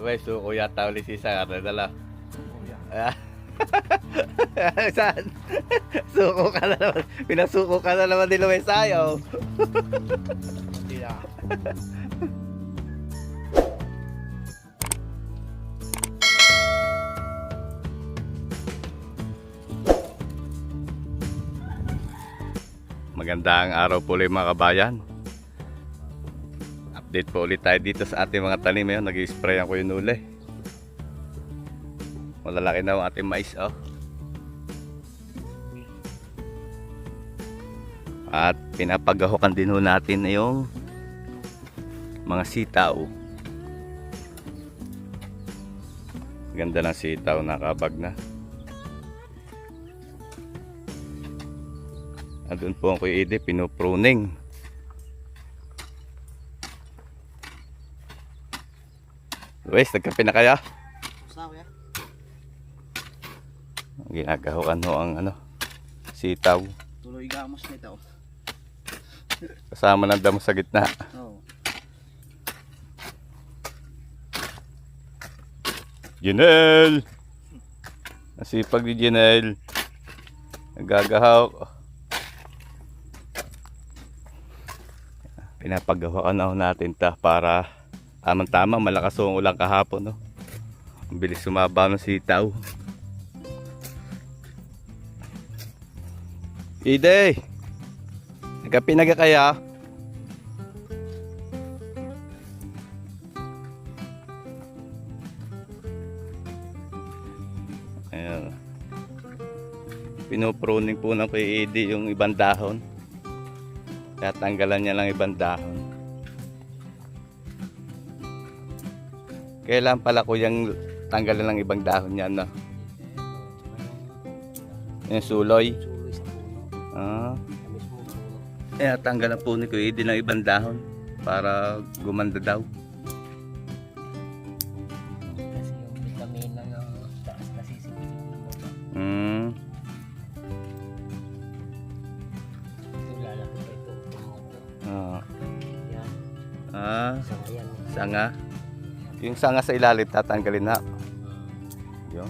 Uy, suko yata ulit si Sir. Dala. Saan? Suko ka na naman. Pinasuko ka na naman din Luis ayaw. Hindi na. Magandang araw po ulit mga kabayan. Update po ulit tayo dito sa ating mga tanim. Nag-i-sprayan ko yung uli. Malalaki na ang ating mais. At pinapagahukan din ho natin yung mga sitaw. Ganda ng sitaw, nakabag na. At doon po ang Kuya Ede, pinupruning. Luis, nagkape na kaya? Sawa ya. Ginagahukan ho ang sitaw. Tuloy gamos nito. Kasama ng damo sa gitna. Oo. Janelle! Nasipag ni Janelle. Nagagahawak. Pinapagawakan na natin ta para tamang-tama, malakas ang ulang kahapon, no? Ang bilis sumaba ng sitaw. Ide! Nagkapinaga kaya? Ayan. Pinupruning po ng Kuya Ede yung ibang dahon. Kaya tanggalan niya lang ibang dahon. Kailan pala kuyang tanggalan ng ibang dahon niya, no? Yung suloy. Suloy sa puno. Ah. Mismo puno. Eh, tanggalan po ni Kuya Ede ng ibang dahon para gumanda daw. Kasi yung vitamina ng taas nasisipin ng baba. Yung lalaki pa ito. Tumuto. Ah. Yan. Ah. Isang yan. Sanga. Yung sanga sa ilalim tatanggalin na. Yun.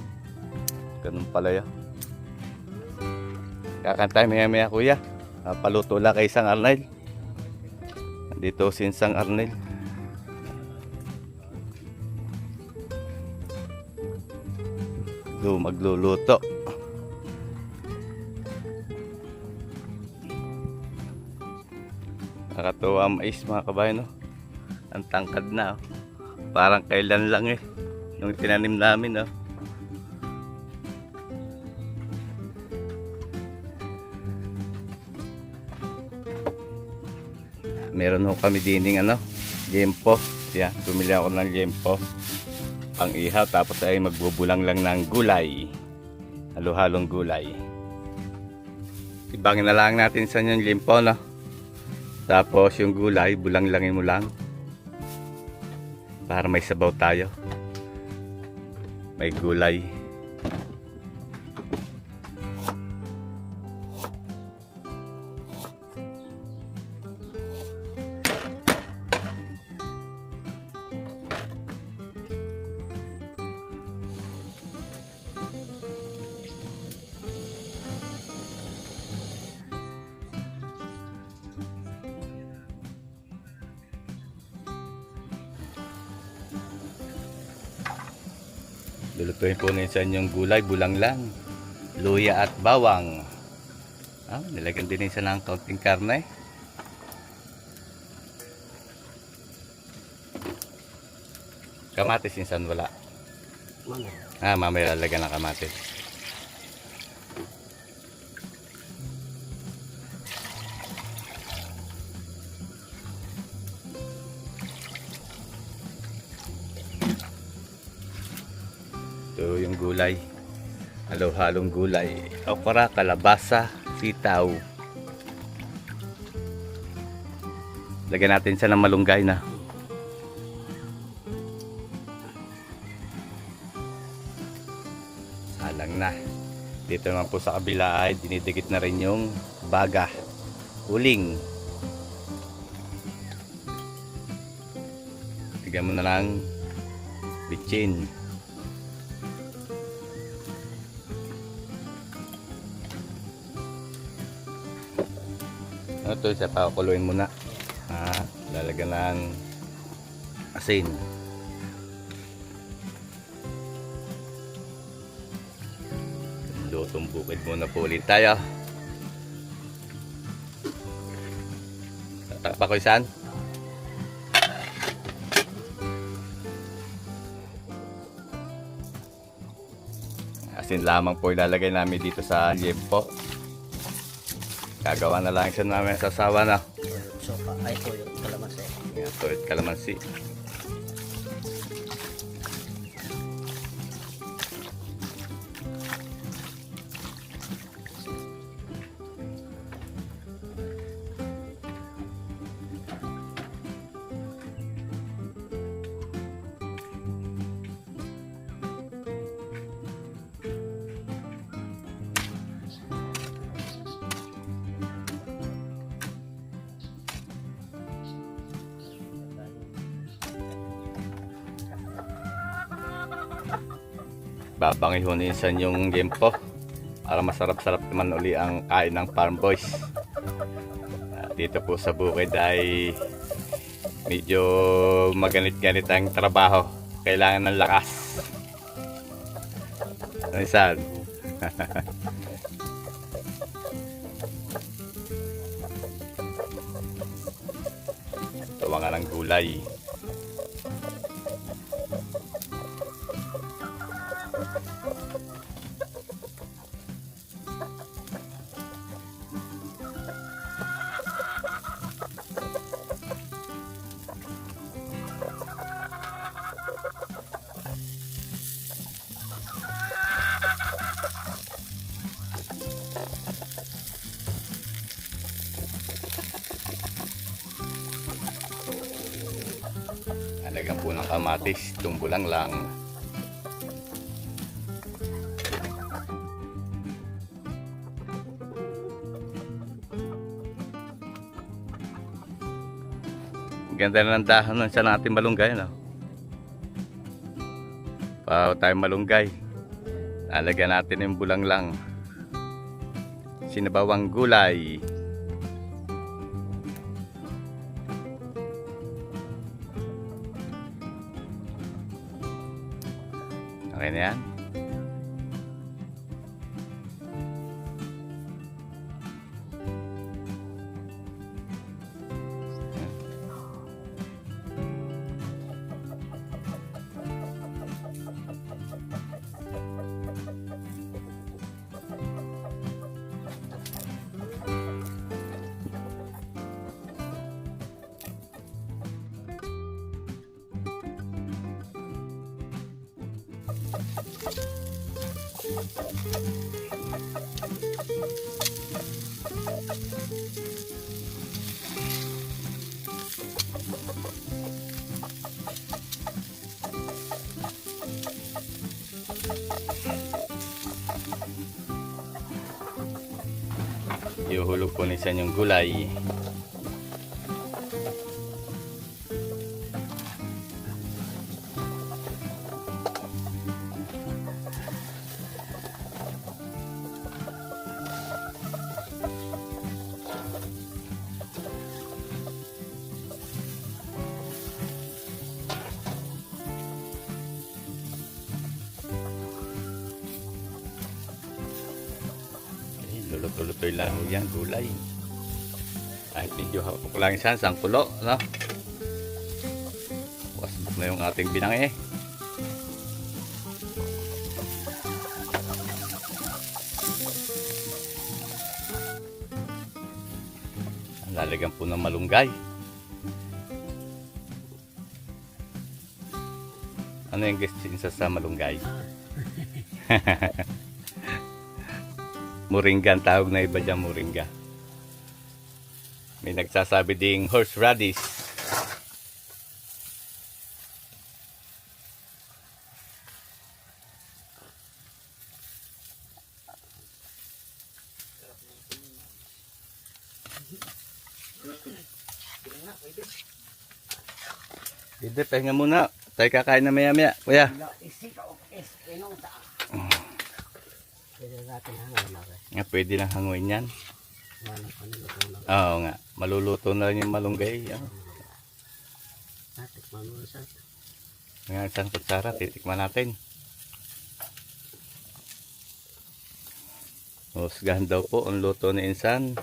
Ganun pala yan. Kakantay maya kuya. Paluto lang kay Sang Arnel. Dito si Sang Arnel. Magluluto. Nakatuwa ang mais mga kabayan, no? Ang tangkad na, oh. Parang kailan lang nung tinanim namin, oh. Meron ho kami dining jempo. Yan, bumili ako ng jempo pang ihaw, tapos ay magbubulang lang ng gulay, halo-halong gulay. Ibangin na lang natin sa yung jempo, no? Tapos yung gulay, bulang-langin mo lang para may sabaw tayo. May gulay. Lulutuin po minsan yung gulay, bulang lang. Luya at bawang. Nilagyan din isa ng kaunting karne. Kamatis minsan wala. Mamaya. Mamaya lalagyan ng kamatis. Ito yung gulay. Halo-halong gulay. Okra, kalabasa, sitaw. Lagyan natin siya ng malunggay na. Salang na. Dito naman po sa kabila ay dinidikit na rin yung baga. Uling. Tignan mo na lang bitchin. Ito isa pakuluin muna. Lalagyan ng asin. Lutong bukid muna po ulit tayo. Tatakpa ko isan. Asin lamang po ilalagay namin dito sa liempo. Gagawa na lang siya namin sa sawa na. Sopa. Ay, toyo. Kalamansi. Yan, toyo at kalamansi. Babangihunin yung liempo para masarap-sarap naman uli ang kain ng farm boys. Dito po sa bukid ay medyo maganit-ganit ang trabaho. Kailangan ng lakas. Ano isan? Tawa nga ng gulay. Lagyan po ng kamatis, tumbulang lang. Ganda na ng dahon ng sa natin malunggay, no? Pao tayo malunggay. Lalagyan natin yung bulang lang. Sinabawang gulay. Okay na yan. Iuhulog po nisan yung gulay. Luto-lutoy lang ho yan, gulay. Kahit medyo hapok lang siya, sangkulo, no? Wasbok na yung ating binangi. Lalagyan po ng malunggay. Ano yung gusto sa malunggay? Moringa ang tawag na iba dyan, moringa. May nagsasabi ding horseradish. Hindi, pahinga muna. Tayo kakain na maya-maya, kuya. Pwede natin hangal na rin. Nga, pwede lang hanguin yan. Oo nga, maluluto na rin yung malunggay. Oh. Natikman mo sa Ngayon, isang kutsara, titikman natin. Husgahan daw po ang luto ni Insan.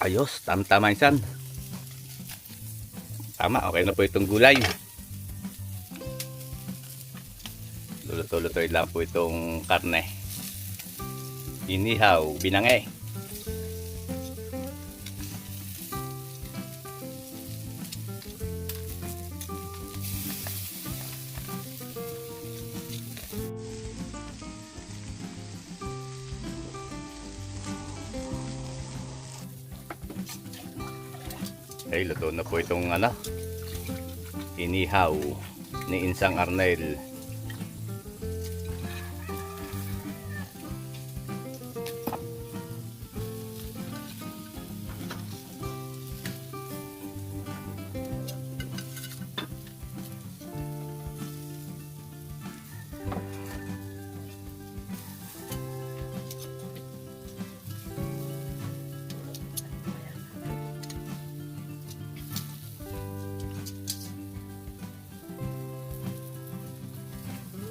Ayos, tama-tama Insan. Tama, okay na po itong gulay. Luto-lutoy lang po itong karne. Inihaw, binange. Ay, luto na po itong inihaw ni Insang Arnel.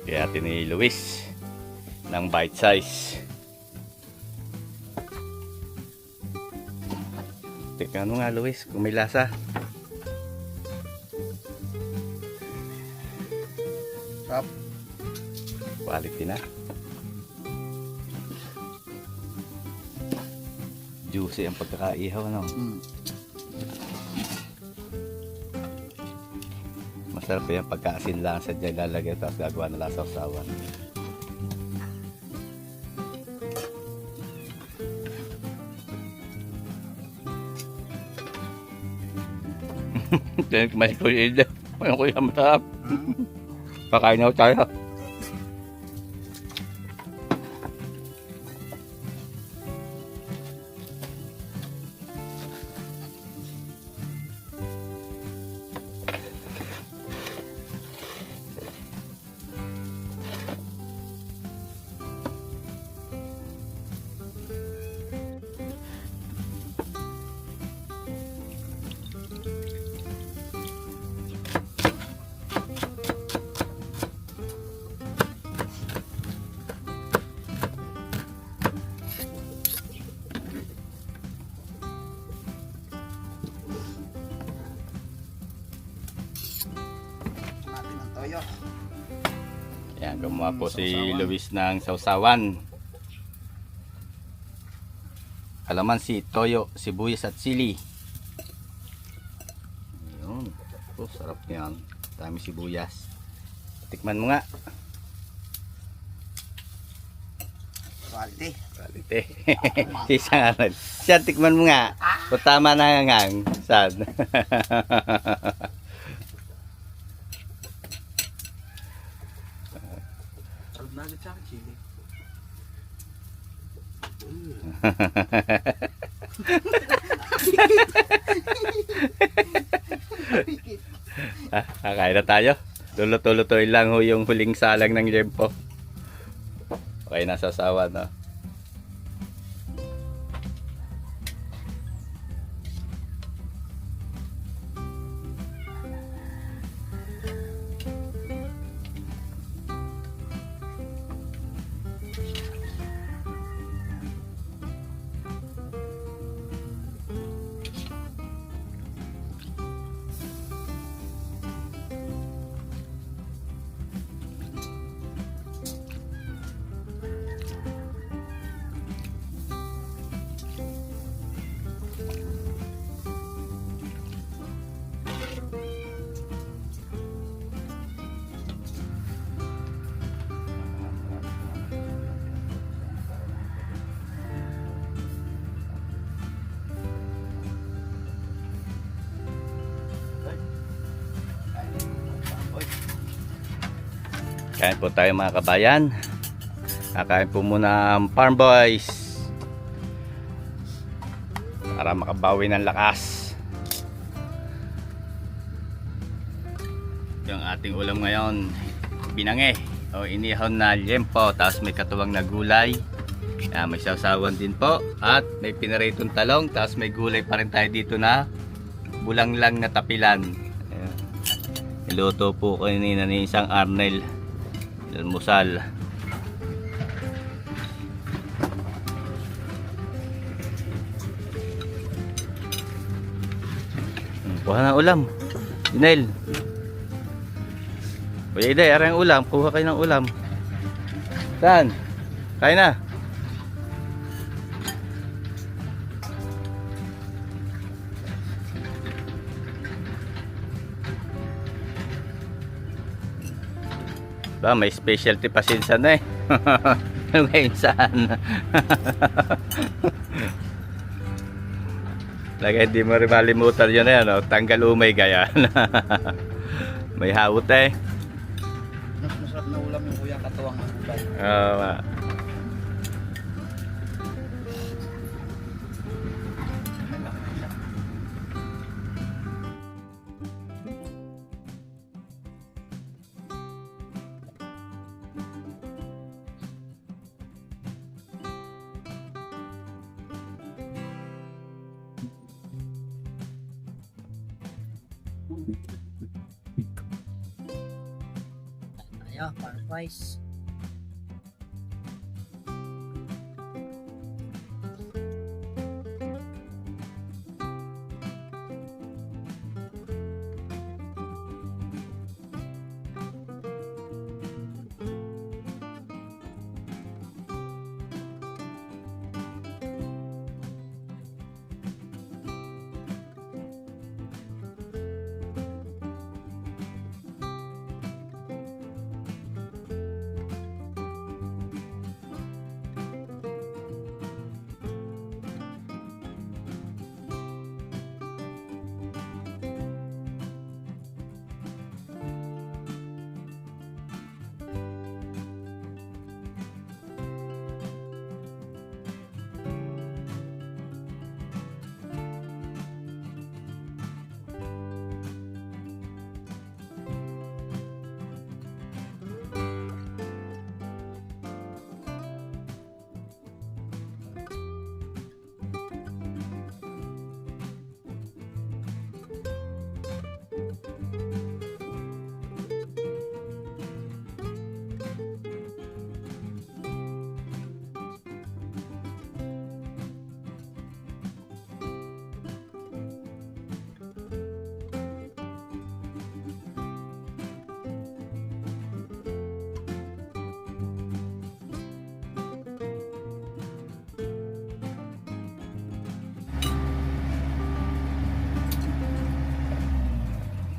Kaya atin ni Luis ng bite size. Tingnan mo nga Luis kung may lasa. Sarap. Quality na. Juicy ang pagkakaihaw, ano? Masarap yan pagkaasin lang sa dyan lalagay tapos gagawa na lang sa usawan. Then kumain ko yung ilo. Ayun ko yung masarap. Pakain na tayo. Natin ang toyo. Yan, gumawa po si Luis ng sausawan. Kalamansi, toyo, sibuyas at sili. Ayun. Oh, sarap yan. Dami sibuyas. Tikman mo nga. Quality. Quality. Isang aral. Siya, tikman mo nga. Kung tama na nga. Saan? Sarap na agad sa akin, chili. Kakain na tayo. Luto-lutoy lang ho yung huling salang ng Jempo. Okay na sasawa na. Kain po tayo mga kabayan. Kakain po muna ang Farm Boys para makabawi ng lakas. Yung ating ulam ngayon, binange o inihon na liempo, tapos may katuwang na gulay. May sausawan din po at may pinaritong talong, tapos may gulay pa rin tayo dito na bulanglang na tapilan. Ayan. Niluto po kanina ni isang Arnel almusal. Kuha ng ulam Inel. Kuya Iday, arang ulam, kuha kayo ng ulam. Saan? Kain na. Ba, may specialty pa sinsan na eh. Ano ngayon saan? Lagay di mo rin malimutan yun na yan, no? Tanggal umay gaya. May hawot eh. Masarap na ulam yung kuya katuwang ng gulay. Oo. Ayo, Farm Boys.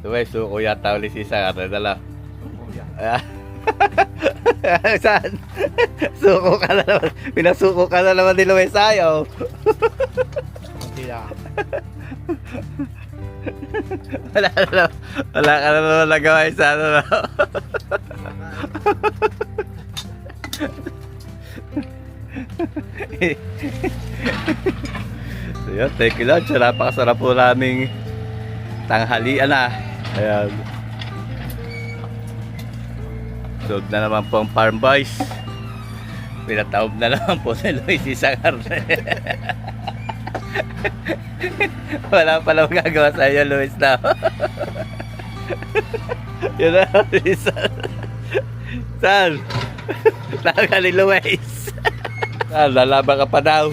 Tuway, suko yata ulit si Isang Arnel dala. Kuya. Saan? Suko ka na naman. Pinasuko ka na naman ni Luis Ayaw. Hindi lang. Wala ka na naman nagawa sa ano na. So yun, thank you lang. Napakasarap po naming tanghalian na. Ayan. Sug na naman po ang Farm Boys. Pinataob na naman po si Luis Isang Arnel. Wala pa lang gagawa sa iyo, Luis na. Yun na, Luis. Saan? Taka ni Luis. Saan? Lalaban ka pa daw.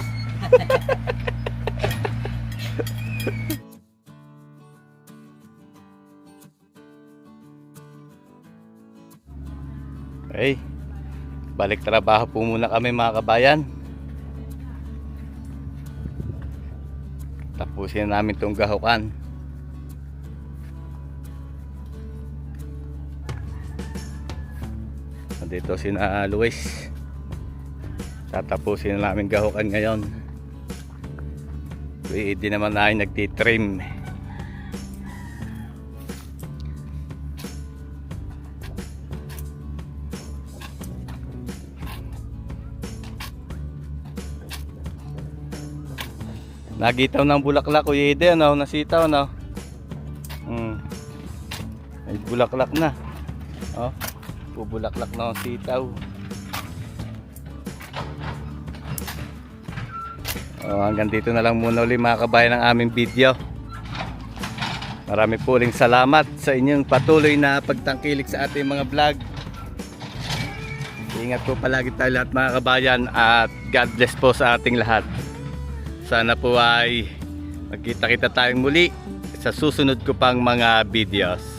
Okay, balik trabaho po muna kami mga kabayan. Tapusin namin itong gahukan. Nandito si na Luis. Tatapusin na namin gahukan ngayon. Hindi naman na nagtitrim. Nagitaw ng bulaklak, Kuya Ede, ano? Nasitaw, ano? May bulaklak na. Oh, bubulaklak na ang sitaw. Oh, hanggang dito na lang muna uli mga kabayan ng aming video. Marami po uling salamat sa inyong patuloy na pagtangkilik sa ating mga vlog. Ingat po palagi tayo lahat mga kabayan at God bless po sa ating lahat. Sana po ay magkita-kita tayong muli sa susunod ko pang mga videos.